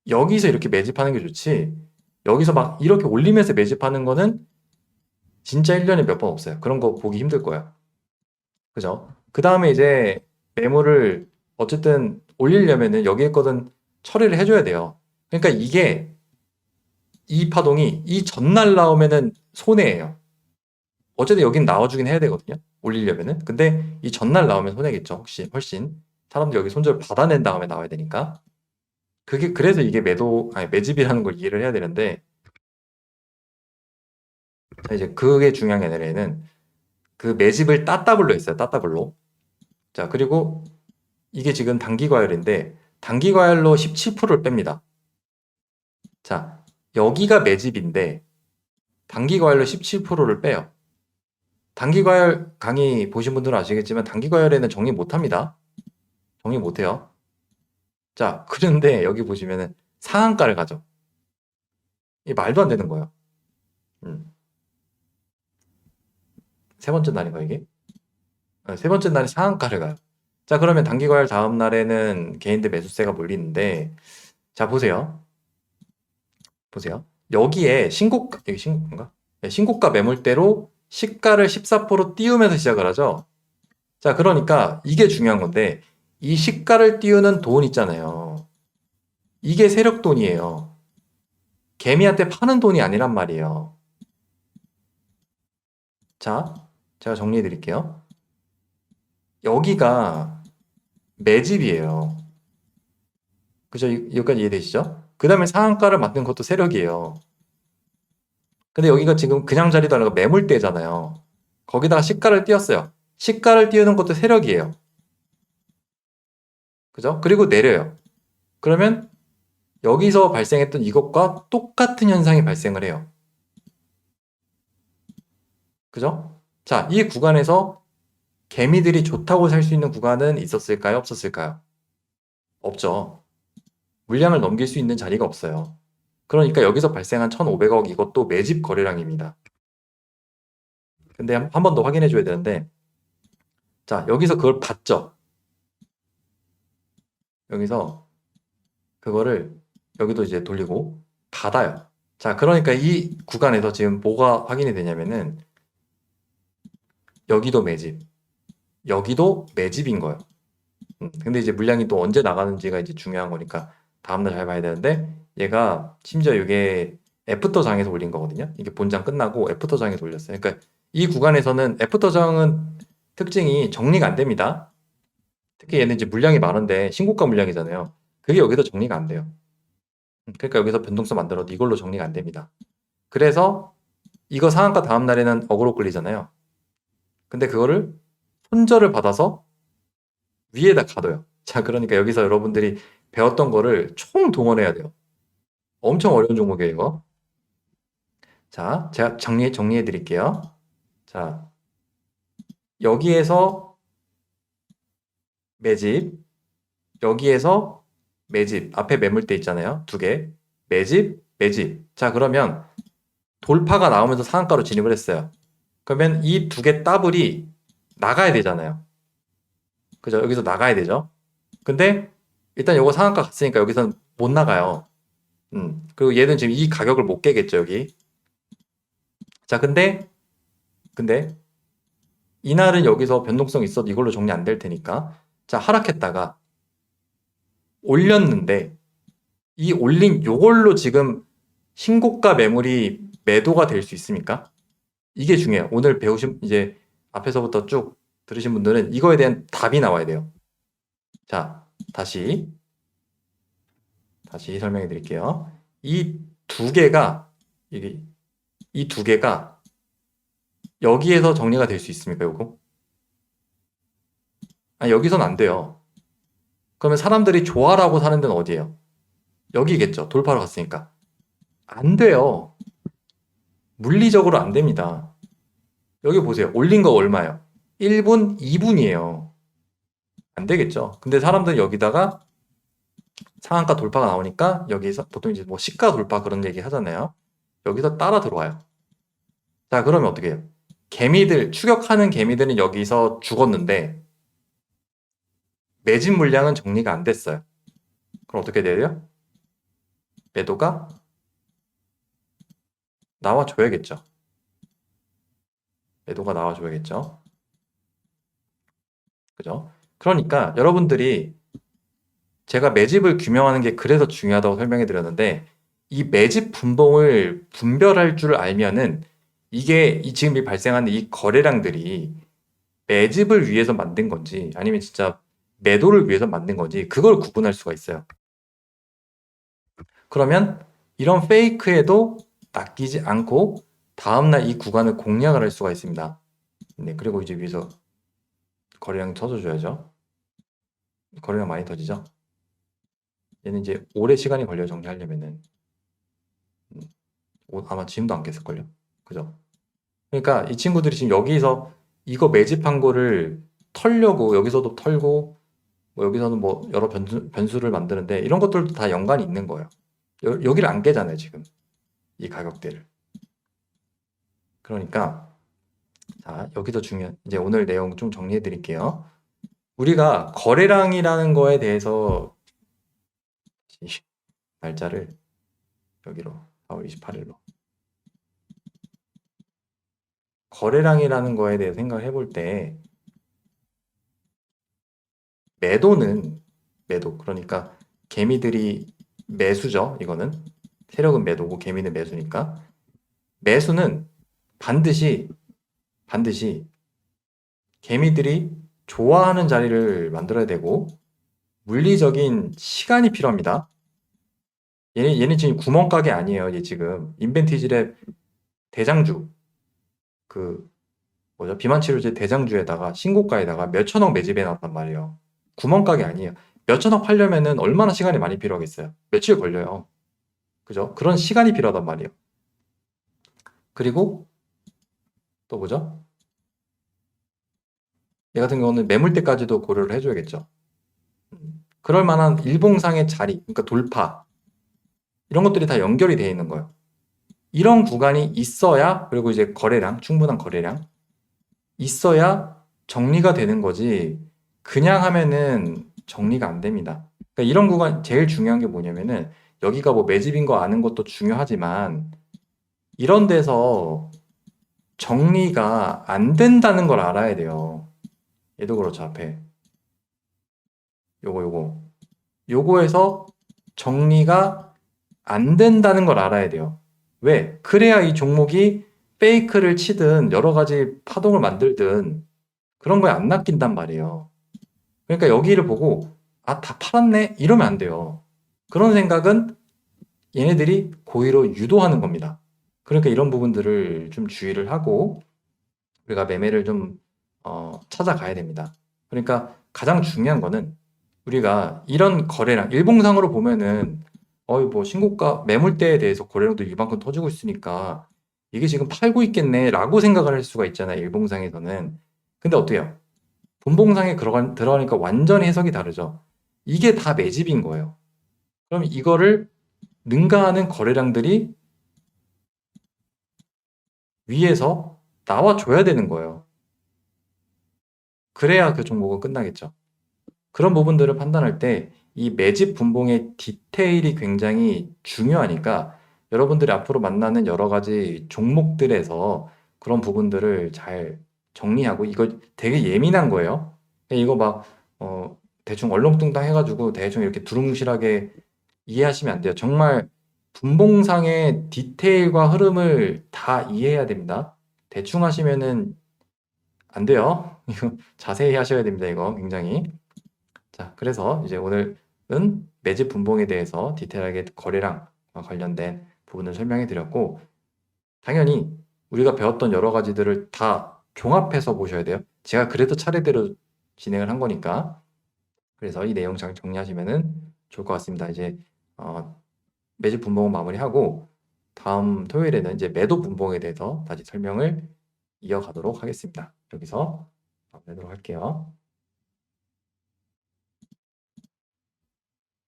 여기서 이렇게 매집하는 게 좋지. 여기서 막 이렇게 올리면서 매집하는 거는 진짜 1년에 몇 번 없어요. 그런 거 보기 힘들 거예요. 그죠? 그 다음에 이제 매물을 어쨌든 올리려면은 여기에 거든 처리를 해줘야 돼요. 그러니까 이 파동이 이 전날 나오면은 손해예요. 어쨌든 여긴 나와주긴 해야 되거든요. 올리려면은. 근데 이 전날 나오면 손해겠죠. 혹시 훨씬. 사람들 여기 손절 받아낸 다음에 나와야 되니까. 그래서 이게 매집이라는 걸 이해를 해야 되는데, 자, 이제 그게 중요한 게 아니라 얘는 그 매집을 따따블로 했어요. 따따블로. 자, 그리고 이게 지금 단기 과열인데, 단기 과열로 17%를 뺍니다. 자, 여기가 매집인데, 단기 과열로 17%를 빼요. 단기 과열 강의 보신 분들은 아시겠지만, 단기 과열에는 정리 못 합니다. 정리 못 해요. 자, 그런데 여기 보시면은 상한가를 가죠. 이 말도 안 되는 거예요. 음. 세 번째 날인가 이게? 세 번째 날에 상한가를 가요. 자, 그러면 단기 과열 다음 날에는 개인들 매수세가 몰리는데, 자, 보세요. 보세요. 여기 신고가인가? 네, 신고가 매물대로 시가를 14% 띄우면서 시작을 하죠. 자, 그러니까 이게 중요한 건데, 이 시가를 띄우는 돈 있잖아요. 이게 세력 돈이에요. 개미한테 파는 돈이 아니란 말이에요. 자, 제가 정리해 드릴게요. 여기가 매집이에요. 그죠? 여기까지 이해되시죠? 그 다음에 상한가를 만든 것도 세력이에요. 근데 여기가 지금 그냥 자리도 아니고 매물대잖아요. 거기다가 시가를 띄웠어요. 시가를 띄우는 것도 세력이에요. 그죠? 그리고 내려요. 그러면 여기서 발생했던 이것과 똑같은 현상이 발생을 해요. 그죠? 자, 이 구간에서 개미들이 좋다고 살 수 있는 구간은 있었을까요? 없었을까요? 없죠. 물량을 넘길 수 있는 자리가 없어요. 그러니까 여기서 발생한 1,500억 이것도 매집 거래량입니다. 근데 한 번 더 확인해 줘야 되는데, 자, 여기서 그걸 봤죠? 여기서 그거를 여기도 이제 돌리고 받아요. 자, 그러니까 이 구간에서 지금 뭐가 확인이 되냐면은 여기도 매집, 여기도 매집인 거예요. 근데 이제 물량이 또 언제 나가는지가 이제 중요한 거니까 다음날 잘 봐야 되는데 얘가 심지어 이게 애프터 장에서 올린 거거든요. 이게 본장 끝나고 애프터 장에서 올렸어요. 그러니까 이 구간에서는 애프터 장은 특징이 정리가 안 됩니다. 특히 얘는 이제 물량이 많은데 신고가 물량이잖아요. 그게 여기서 정리가 안 돼요. 그러니까 여기서 변동성 만들어도 이걸로 정리가 안 됩니다. 그래서 이거 상한가 다음 날에는 어그로 끌리잖아요. 근데 그거를 손절을 받아서 위에다 가둬요. 자, 그러니까 여기서 여러분들이 배웠던 거를 총 동원해야 돼요. 엄청 어려운 종목이에요, 이거. 자, 제가 정리해 드릴게요. 자, 여기에서 매집, 여기에서 매집, 앞에 매물대 있잖아요. 두 개. 매집, 매집. 자, 그러면 돌파가 나오면서 상한가로 진입을 했어요. 그러면 이 두 개 더블이 나가야 되잖아요. 그죠? 여기서 나가야 되죠? 근데 일단 요거 상한가 갔으니까 여기서는 못 나가요. 그리고 얘는 지금 이 가격을 못 깨겠죠, 여기. 자, 근데 이날은 여기서 변동성 있어도 이걸로 정리 안 될 테니까. 자, 하락했다가 올렸는데 이 올린 요걸로 지금 신고가 매물이 매도가 될 수 있습니까? 이게 중요해요. 오늘 배우신 이제 앞에서부터 쭉 들으신 분들은 이거에 대한 답이 나와야 돼요. 자, 다시 설명해 드릴게요. 이 두 개가 이 두 개가 여기에서 정리가 될 수 있습니까, 요거? 아, 여기선 안 돼요. 그러면 사람들이 좋아라고 사는 데는 어디예요? 여기겠죠. 돌파로 갔으니까. 안 돼요. 물리적으로 안 됩니다. 여기 보세요. 올린 거 얼마예요? 1분, 2분이에요. 안 되겠죠. 근데 사람들은 여기다가 상한가 돌파가 나오니까 여기서 보통 이제 뭐 시가 돌파 그런 얘기 하잖아요. 여기서 따라 들어와요. 자, 그러면 어떻게 해요? 개미들, 추격하는 개미들은 여기서 죽었는데 매집 물량은 정리가 안 됐어요. 그럼 어떻게 돼요? 매도가 나와줘야겠죠. 매도가 나와줘야겠죠. 그죠? 그러니까 여러분들이 제가 매집을 규명하는 게 그래서 중요하다고 설명해 드렸는데 이 매집 분봉을 분별할 줄 알면은 이게 지금 발생하는 이 거래량들이 매집을 위해서 만든 건지 아니면 진짜 매도를 위해서 만든 건지 그걸 구분할 수가 있어요. 그러면 이런 페이크에도 낚이지 않고 다음날 이 구간을 공략을 할 수가 있습니다. 네, 그리고 이제 위에서 거래량 터져줘야죠. 거래량 많이 터지죠. 얘는 이제 오래 시간이 걸려 정리하려면은 아마 지금도 안 깼을걸요. 그죠? 그러니까 이 친구들이 지금 여기서 이거 매집한 거를 털려고 여기서도 털고 뭐 여기서는 뭐 여러 변수를 만드는데 이런 것들도 다 연관이 있는 거예요. 여기를 안 깨잖아요, 지금. 이 가격대를. 그러니까 자, 여기서 중요한 이제 오늘 내용 좀 정리해 드릴게요. 우리가 거래량이라는 거에 대해서 날짜를 여기로 4월 28일로 거래량이라는 거에 대해 생각을 해볼 때 매도는 매도 그러니까 개미들이 매수죠. 이거는 세력은 매도고 개미는 매수니까 매수는 반드시 개미들이 좋아하는 자리를 만들어야 되고 물리적인 시간이 필요합니다. 얘는 지금 구멍가게 아니에요. 얘 지금 인벤티지랩 대장주 그 뭐죠? 비만치료제 대장주에다가 신고가에다가 몇천억 매집해 놨단 말이에요. 구멍가게 아니에요. 몇천억 팔려면은 얼마나 시간이 많이 필요하겠어요. 며칠 걸려요. 그죠? 그런 시간이 필요하단 말이에요. 그리고 또 뭐죠? 얘 같은 경우는 매물대까지도 고려를 해줘야겠죠. 그럴 만한 일봉상의 자리, 그러니까 돌파 이런 것들이 다 연결이 되어 있는 거예요. 이런 구간이 있어야 그리고 이제 거래량, 충분한 거래량 있어야 정리가 되는 거지 그냥 하면은 정리가 안 됩니다. 그러니까 이런 구간 제일 중요한 게 뭐냐면은 여기가 뭐 매집인 거 아는 것도 중요하지만 이런 데서 정리가 안 된다는 걸 알아야 돼요. 얘도 그렇죠, 앞에. 요거에서 정리가 안 된다는 걸 알아야 돼요. 왜? 그래야 이 종목이 페이크를 치든 여러 가지 파동을 만들든 그런 거에 안 낚인단 말이에요. 그러니까 여기를 보고 아, 다 팔았네? 이러면 안 돼요. 그런 생각은 얘네들이 고의로 유도하는 겁니다. 그러니까 이런 부분들을 좀 주의를 하고 우리가 매매를 좀 찾아가야 됩니다. 그러니까 가장 중요한 거는 우리가 이런 거래량 일봉상으로 보면은 뭐 신고가 매물대에 대해서 거래량도 이만큼 터지고 있으니까 이게 지금 팔고 있겠네라고 생각을 할 수가 있잖아요. 일봉상에서는. 근데 어때요? 본봉상에 들어가니까 완전히 해석이 다르죠. 이게 다 매집인 거예요. 그럼 이거를 능가하는 거래량들이 위에서 나와줘야 되는 거예요. 그래야 그 종목은 끝나겠죠. 그런 부분들을 판단할 때 이 매집 분봉의 디테일이 굉장히 중요하니까 여러분들이 앞으로 만나는 여러 가지 종목들에서 그런 부분들을 잘 정리하고 이거 되게 예민한 거예요. 이거 막 대충 얼렁뚱땅 해가지고 대충 이렇게 두루뭉실하게 이해하시면 안 돼요. 정말 분봉상의 디테일과 흐름을 다 이해해야 됩니다. 대충 하시면은 안 돼요. 이거 자세히 하셔야 됩니다. 이거 굉장히. 자, 그래서 이제 오늘은 매집 분봉에 대해서 디테일하게 거래량 관련된 부분을 설명해 드렸고, 당연히 우리가 배웠던 여러 가지들을 다 종합해서 보셔야 돼요. 제가 그래도 차례대로 진행을 한 거니까. 그래서 이 내용 잘 정리하시면은 좋을 것 같습니다. 이제 매집 분봉은 마무리하고 다음 토요일에는 이제 매도 분봉에 대해서 다시 설명을 이어가도록 하겠습니다. 여기서 마무리하도록 할게요.